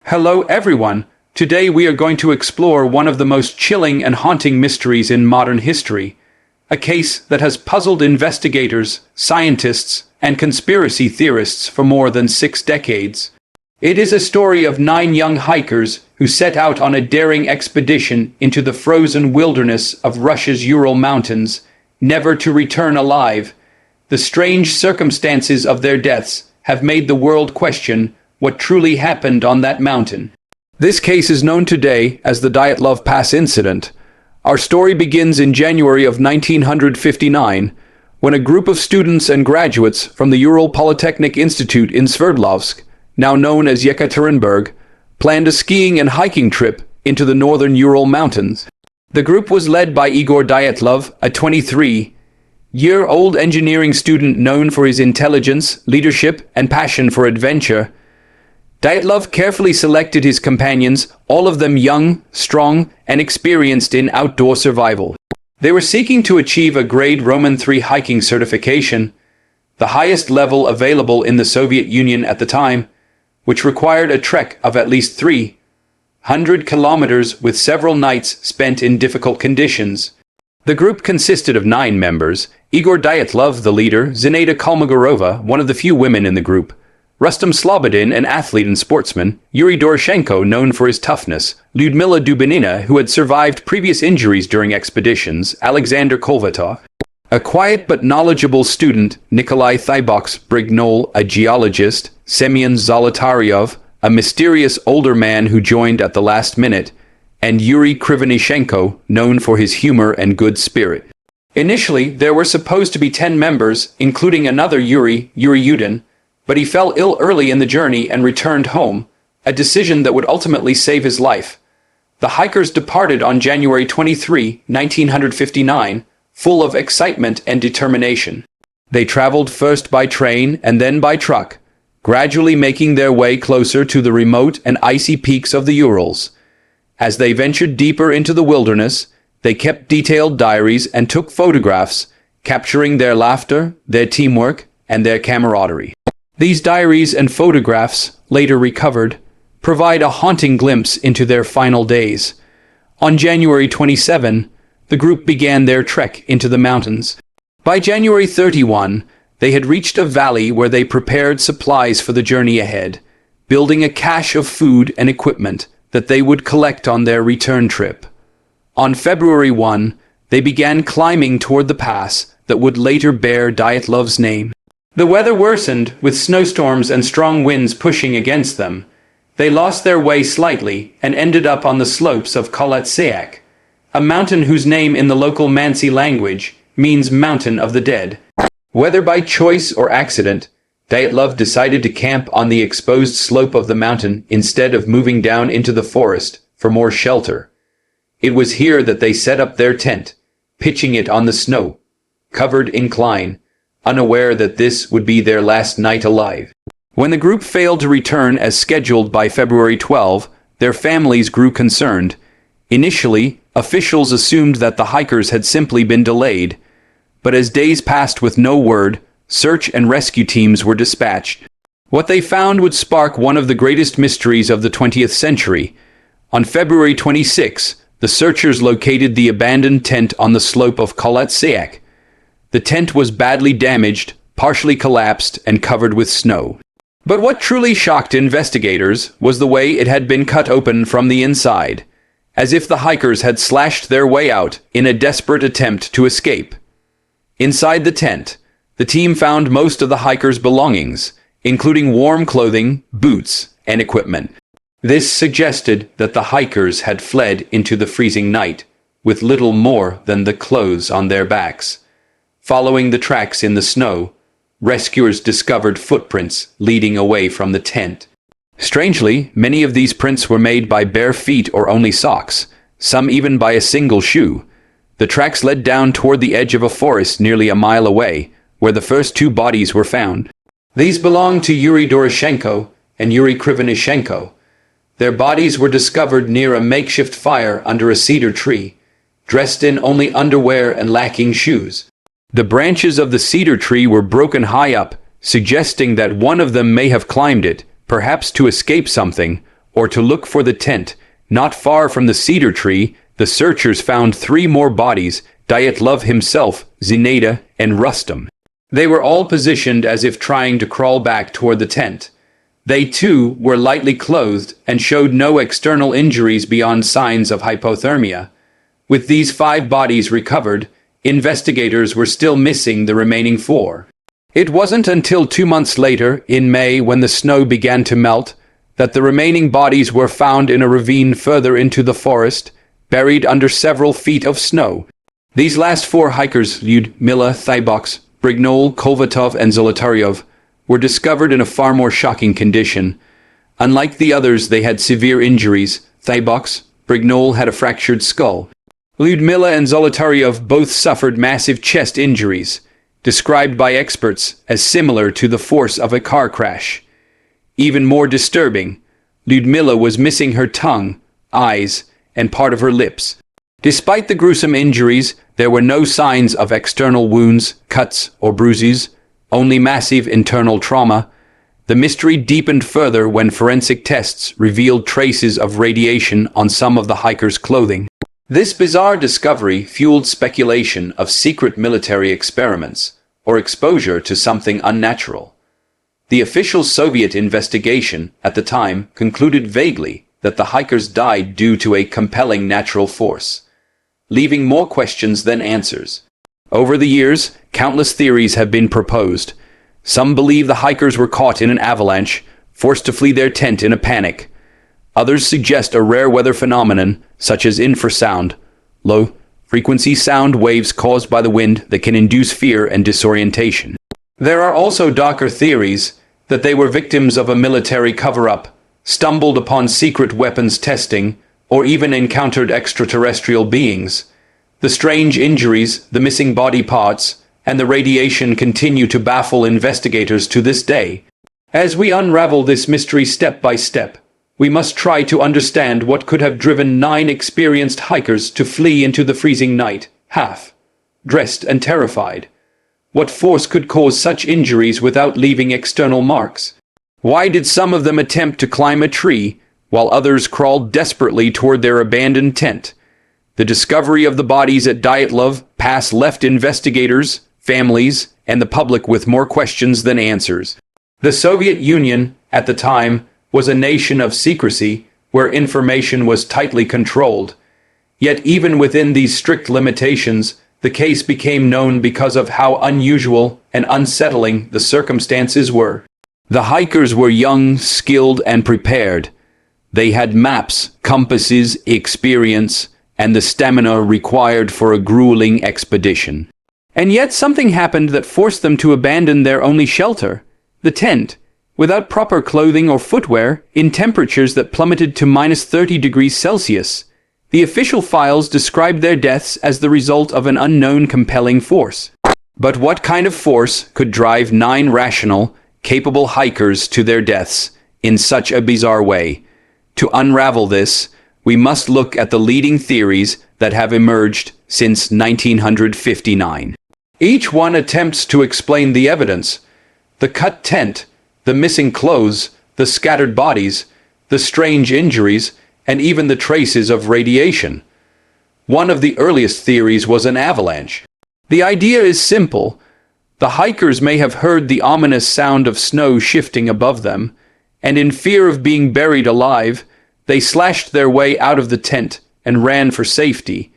Hello everyone. Today we are going to explore one of the most chilling and haunting mysteries in modern history. A case that has puzzled investigators, scientists, and conspiracy theorists for more than 6 decades. It is a story of 9 young hikers who set out on a daring expedition into the frozen wilderness of Russia's Ural Mountains, never to return alive. The strange circumstances of their deaths have made the world question what truly happened on that mountain. This case is known today as the Dyatlov Pass Incident. Our story begins in January of 1959, when a group of students and graduates from the Ural Polytechnic Institute in Sverdlovsk, now known as Yekaterinburg, planned a skiing and hiking trip into the northern Ural Mountains. The group was led by Igor Dyatlov, a 23-year-old engineering student known for his intelligence, leadership, and passion for adventure. Dyatlov carefully selected his companions, all of them young, strong, and experienced in outdoor survival. They were seeking to achieve a grade Roman III hiking certification, the highest level available in the Soviet Union at the time, which required a trek of at least 300 kilometers with several nights spent in difficult conditions. The group consisted of 9 members: Igor Dyatlov, the leader; Zinaida Kolmogorova, one of the few women in the group; Rustam Slobodin, an athlete and sportsman; Yuri Doroshenko, known for his toughness; Lyudmila Dubinina, who had survived previous injuries during expeditions; Alexander Kolvatov, a quiet but knowledgeable student; Nikolai Thiboks-Brignol, a geologist; Semyon Zolotaryov, a mysterious older man who joined at the last minute; and Yuri Krivonishenko, known for his humor and good spirit. Initially, there were supposed to be 10 members, including another Yuri Yudin, but he fell ill early in the journey and returned home, a decision that would ultimately save his life. The hikers departed on January 23, 1959, full of excitement and determination. They traveled first by train and then by truck, gradually making their way closer to the remote and icy peaks of the Urals. As they ventured deeper into the wilderness, they kept detailed diaries and took photographs, capturing their laughter, their teamwork, and their camaraderie. These diaries and photographs, later recovered, provide a haunting glimpse into their final days. On January 27, the group began their trek into the mountains. By January 31, they had reached a valley where they prepared supplies for the journey ahead, building a cache of food and equipment that they would collect on their return trip. On February 1, they began climbing toward the pass that would later bear Dyatlov's name. The weather worsened, with snowstorms and strong winds pushing against them. They lost their way slightly and ended up on the slopes of Kholat-Syakh, a mountain whose name in the local Mansi language means Mountain of the Dead. Whether by choice or accident, Dyatlov decided to camp on the exposed slope of the mountain instead of moving down into the forest for more shelter. It was here that they set up their tent, pitching it on the snow-covered incline, unaware that this would be their last night alive. When the group failed to return as scheduled by February 12, their families grew concerned. Initially, officials assumed that the hikers had simply been delayed, but as days passed with no word, search and rescue teams were dispatched. What they found would spark one of the greatest mysteries of the 20th century. On February 26, the searchers located the abandoned tent on the slope of Kholat-Syakh. The tent was badly damaged, partially collapsed, and covered with snow. But what truly shocked investigators was the way it had been cut open from the inside, as if the hikers had slashed their way out in a desperate attempt to escape. Inside the tent, the team found most of the hikers' belongings, including warm clothing, boots, and equipment. This suggested that the hikers had fled into the freezing night, with little more than the clothes on their backs. Following the tracks in the snow, rescuers discovered footprints leading away from the tent. Strangely, many of these prints were made by bare feet or only socks, some even by a single shoe. The tracks led down toward the edge of a forest nearly a mile away, where the first 2 bodies were found. These belonged to Yuri Doroshenko and Yuri Krivonishenko. Their bodies were discovered near a makeshift fire under a cedar tree, dressed in only underwear and lacking shoes. The branches of the cedar tree were broken high up, suggesting that one of them may have climbed it, perhaps to escape something, or to look for the tent. Not far from the cedar tree, the searchers found 3 more bodies: Dyatlov himself, Zinaida, and Rustam. They were all positioned as if trying to crawl back toward the tent. They too were lightly clothed and showed no external injuries beyond signs of hypothermia. With these 5 bodies recovered, investigators were still missing the remaining 4. It wasn't until 2 months later, in May, when the snow began to melt, that the remaining bodies were found in a ravine further into the forest, buried under several feet of snow. These last 4 hikers, Lyudmila, Thybox, Brignol, Kolvatov, and Zolotaryov, were discovered in a far more shocking condition. Unlike the others, they had severe injuries. Thybox, Brignol had a fractured skull. Lyudmila and Zolotaryov both suffered massive chest injuries, described by experts as similar to the force of a car crash. Even more disturbing, Lyudmila was missing her tongue, eyes, and part of her lips. Despite the gruesome injuries, there were no signs of external wounds, cuts, or bruises, only massive internal trauma. The mystery deepened further when forensic tests revealed traces of radiation on some of the hikers' clothing. This bizarre discovery fueled speculation of secret military experiments or exposure to something unnatural. The official Soviet investigation at the time concluded vaguely that the hikers died due to a compelling natural force, leaving more questions than answers. Over the years, countless theories have been proposed. Some believe the hikers were caught in an avalanche, forced to flee their tent in a panic. Others suggest a rare weather phenomenon, such as infrasound, low-frequency sound waves caused by the wind that can induce fear and disorientation. There are also darker theories that they were victims of a military cover-up, stumbled upon secret weapons testing, or even encountered extraterrestrial beings. The strange injuries, the missing body parts, and the radiation continue to baffle investigators to this day. As we unravel this mystery step by step, we must try to understand what could have driven 9 experienced hikers to flee into the freezing night, half-dressed and terrified. What force could cause such injuries without leaving external marks? Why did some of them attempt to climb a tree, while others crawled desperately toward their abandoned tent? The discovery of the bodies at Dyatlov Pass left investigators, families, and the public with more questions than answers. The Soviet Union, at the time, was a nation of secrecy, where information was tightly controlled. Yet even within these strict limitations, the case became known because of how unusual and unsettling the circumstances were. The hikers were young, skilled, and prepared. They had maps, compasses, experience, and the stamina required for a grueling expedition. And yet something happened that forced them to abandon their only shelter, the tent, without proper clothing or footwear, in temperatures that plummeted to -30°C. The official files described their deaths as the result of an unknown compelling force. But what kind of force could drive 9 rational, capable hikers to their deaths in such a bizarre way? To unravel this, we must look at the leading theories that have emerged since 1959. Each one attempts to explain the evidence: the cut tent, the missing clothes, the scattered bodies, the strange injuries, and even the traces of radiation. One of the earliest theories was an avalanche. The idea is simple. The hikers may have heard the ominous sound of snow shifting above them, and in fear of being buried alive, they slashed their way out of the tent and ran for safety.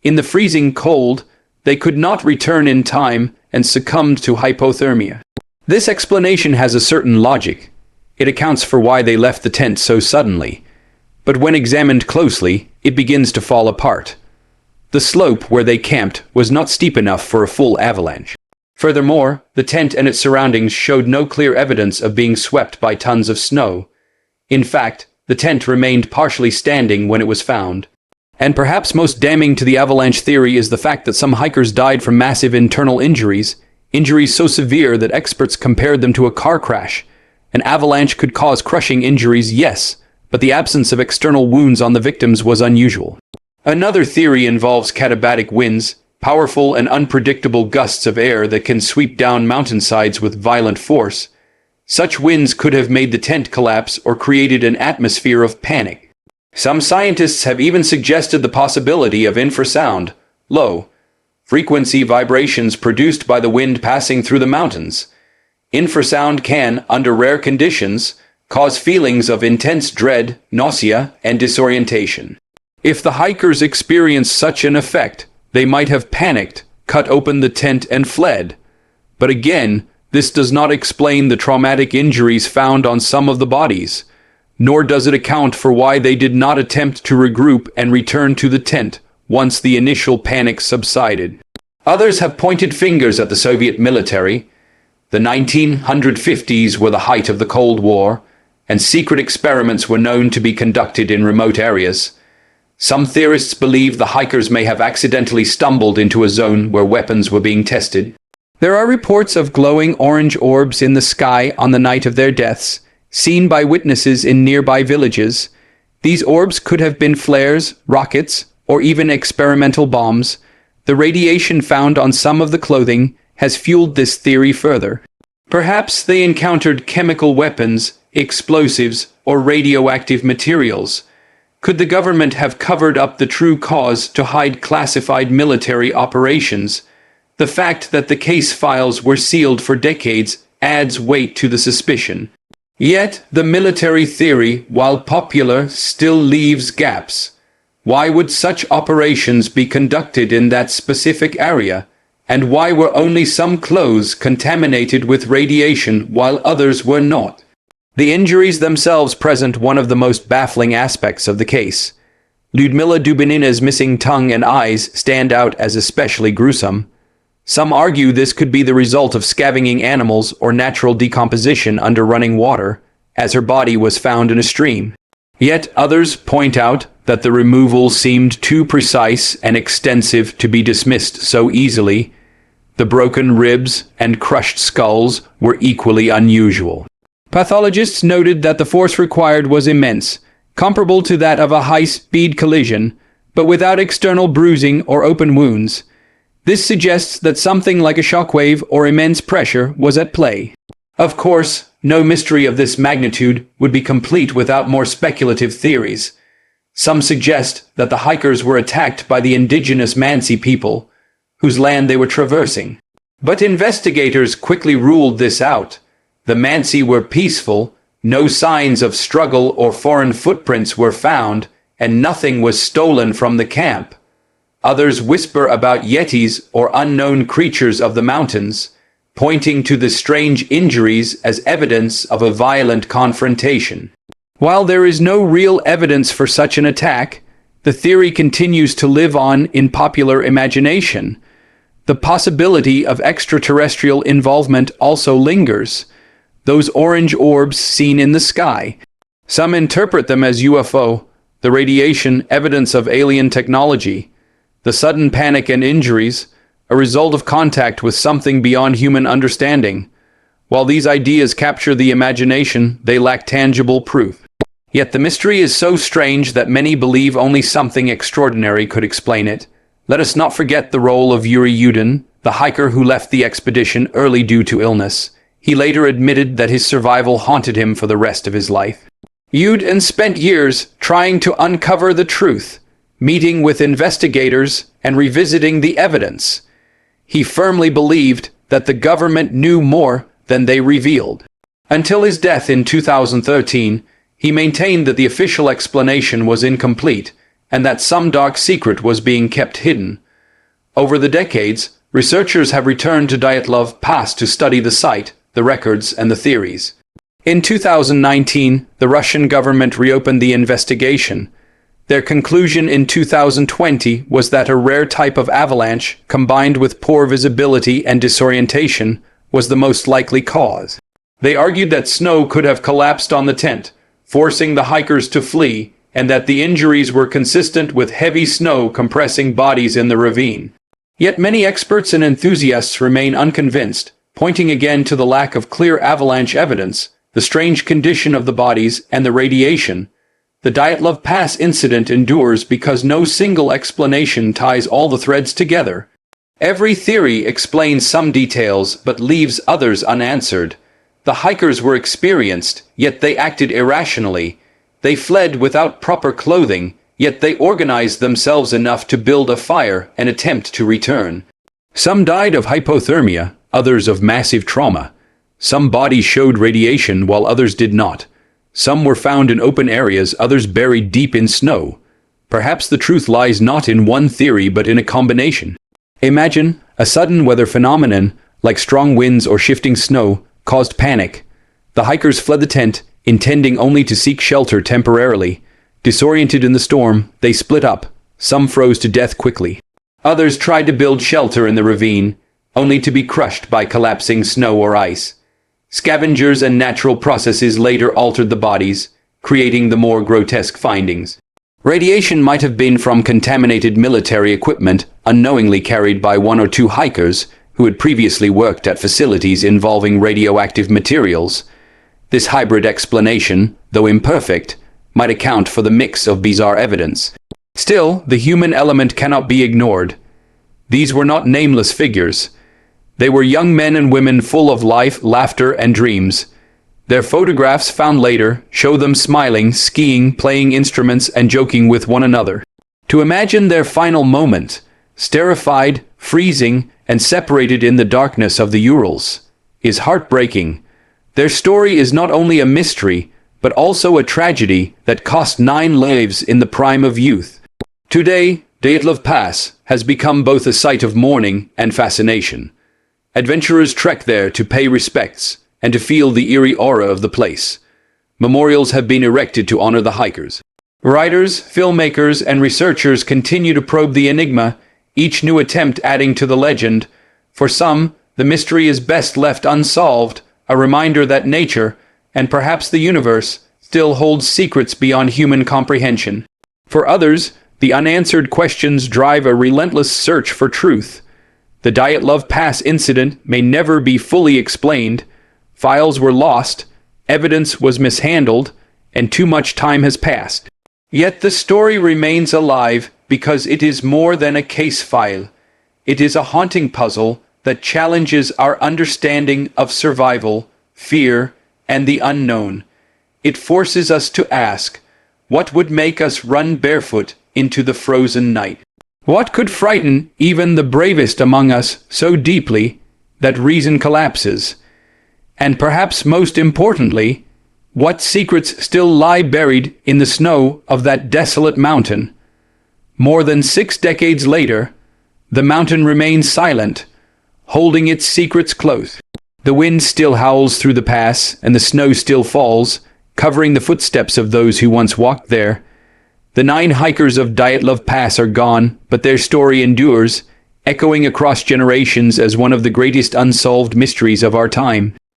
In the freezing cold, they could not return in time and succumbed to hypothermia. This explanation has a certain logic. It accounts for why they left the tent so suddenly. But when examined closely, it begins to fall apart. The slope where they camped was not steep enough for a full avalanche. Furthermore, the tent and its surroundings showed no clear evidence of being swept by tons of snow. In fact, the tent remained partially standing when it was found. And perhaps most damning to the avalanche theory is the fact that some hikers died from massive internal injuries so severe that experts compared them to a car crash. An avalanche could cause crushing injuries, yes, but the absence of external wounds on the victims was unusual. Another theory involves katabatic winds, powerful and unpredictable gusts of air that can sweep down mountainsides with violent force. Such winds could have made the tent collapse or created an atmosphere of panic. Some scientists have even suggested the possibility of infrasound, low-frequency vibrations produced by the wind passing through the mountains. Infrasound can, under rare conditions, cause feelings of intense dread, nausea, and disorientation. If the hikers experienced such an effect, they might have panicked, cut open the tent, and fled. But again, this does not explain the traumatic injuries found on some of the bodies, nor does it account for why they did not attempt to regroup and return to the tent once the initial panic subsided. Others have pointed fingers at the Soviet military. The 1950s were the height of the Cold War, and secret experiments were known to be conducted in remote areas. Some theorists believe the hikers may have accidentally stumbled into a zone where weapons were being tested. There are reports of glowing orange orbs in the sky on the night of their deaths, seen by witnesses in nearby villages. These orbs could have been flares, rockets, or even experimental bombs. The radiation found on some of the clothing has fueled this theory further. Perhaps they encountered chemical weapons, explosives, or radioactive materials. Could the government have covered up the true cause to hide classified military operations? The fact that the case files were sealed for decades adds weight to the suspicion. Yet, the military theory, while popular, still leaves gaps. Why would such operations be conducted in that specific area? And why were only some clothes contaminated with radiation while others were not? The injuries themselves present one of the most baffling aspects of the case. Lyudmila Dubinina's missing tongue and eyes stand out as especially gruesome. Some argue this could be the result of scavenging animals or natural decomposition under running water, as her body was found in a stream. Yet others point out that the removal seemed too precise and extensive to be dismissed so easily. The broken ribs and crushed skulls were equally unusual. Pathologists noted that the force required was immense, comparable to that of a high-speed collision, but without external bruising or open wounds. This suggests that something like a shockwave or immense pressure was at play. Of course, no mystery of this magnitude would be complete without more speculative theories. Some suggest that the hikers were attacked by the indigenous Mansi people, whose land they were traversing. But investigators quickly ruled this out. The Mansi were peaceful, no signs of struggle or foreign footprints were found, and nothing was stolen from the camp. Others whisper about yetis or unknown creatures of the mountains, pointing to the strange injuries as evidence of a violent confrontation. While there is no real evidence for such an attack, the theory continues to live on in popular imagination. The possibility of extraterrestrial involvement also lingers. Those orange orbs seen in the sky. Some interpret them as UFO, the radiation evidence of alien technology. The sudden panic and injuries, a result of contact with something beyond human understanding. While these ideas capture the imagination, they lack tangible proof. Yet the mystery is so strange that many believe only something extraordinary could explain it. Let us not forget the role of Yuri Yudin, the hiker who left the expedition early due to illness. He later admitted that his survival haunted him for the rest of his life. Yudin spent years trying to uncover the truth, meeting with investigators and revisiting the evidence. He firmly believed that the government knew more than they revealed. Until his death in 2013, he maintained that the official explanation was incomplete and that some dark secret was being kept hidden. Over the decades, researchers have returned to Dyatlov Pass to study the site, the records, and the theories. In 2019, the Russian government reopened the investigation. Their conclusion in 2020 was that a rare type of avalanche, combined with poor visibility and disorientation, was the most likely cause. They argued that snow could have collapsed on the tent, forcing the hikers to flee, and that the injuries were consistent with heavy snow compressing bodies in the ravine. Yet many experts and enthusiasts remain unconvinced, pointing again to the lack of clear avalanche evidence, the strange condition of the bodies, and the radiation. The Dyatlov Pass incident endures because no single explanation ties all the threads together. Every theory explains some details but leaves others unanswered. The hikers were experienced, yet they acted irrationally. They fled without proper clothing, yet they organized themselves enough to build a fire and attempt to return. Some died of hypothermia, others of massive trauma. Some bodies showed radiation while others did not. Some were found in open areas, others buried deep in snow. Perhaps the truth lies not in one theory but in a combination. Imagine a sudden weather phenomenon, like strong winds or shifting snow, caused panic. The hikers fled the tent, intending only to seek shelter temporarily. Disoriented in the storm, they split up. Some froze to death quickly. Others tried to build shelter in the ravine, only to be crushed by collapsing snow or ice. Scavengers and natural processes later altered the bodies, creating the more grotesque findings. Radiation might have been from contaminated military equipment unknowingly carried by one or two hikers who had previously worked at facilities involving radioactive materials. This hybrid explanation, though imperfect, might account for the mix of bizarre evidence. Still, the human element cannot be ignored. These were not nameless figures. They were young men and women full of life, laughter, and dreams. Their photographs found later show them smiling, skiing, playing instruments, and joking with one another. To imagine their final moment, terrified, freezing, and separated in the darkness of the Urals, is heartbreaking. Their story is not only a mystery, but also a tragedy that cost 9 lives in the prime of youth. Today, Dyatlov Pass has become both a site of mourning and fascination. Adventurers trek there to pay respects and to feel the eerie aura of the place. Memorials have been erected to honor the hikers. Writers, filmmakers, and researchers continue to probe the enigma, each new attempt adding to the legend. For some, the mystery is best left unsolved, a reminder that nature, and perhaps the universe, still holds secrets beyond human comprehension. For others, the unanswered questions drive a relentless search for truth. The Dyatlov Pass Incident may never be fully explained. Files were lost, evidence was mishandled, and too much time has passed. Yet the story remains alive because it is more than a case file. It is a haunting puzzle that challenges our understanding of survival, fear, and the unknown. It forces us to ask, what would make us run barefoot into the frozen night? What could frighten even the bravest among us so deeply that reason collapses? And perhaps most importantly, what secrets still lie buried in the snow of that desolate mountain? More than 6 decades later, the mountain remains silent, holding its secrets close. The wind still howls through the pass, and the snow still falls, covering the footsteps of those who once walked there. The 9 hikers of Dyatlov Pass are gone, but their story endures, echoing across generations as one of the greatest unsolved mysteries of our time.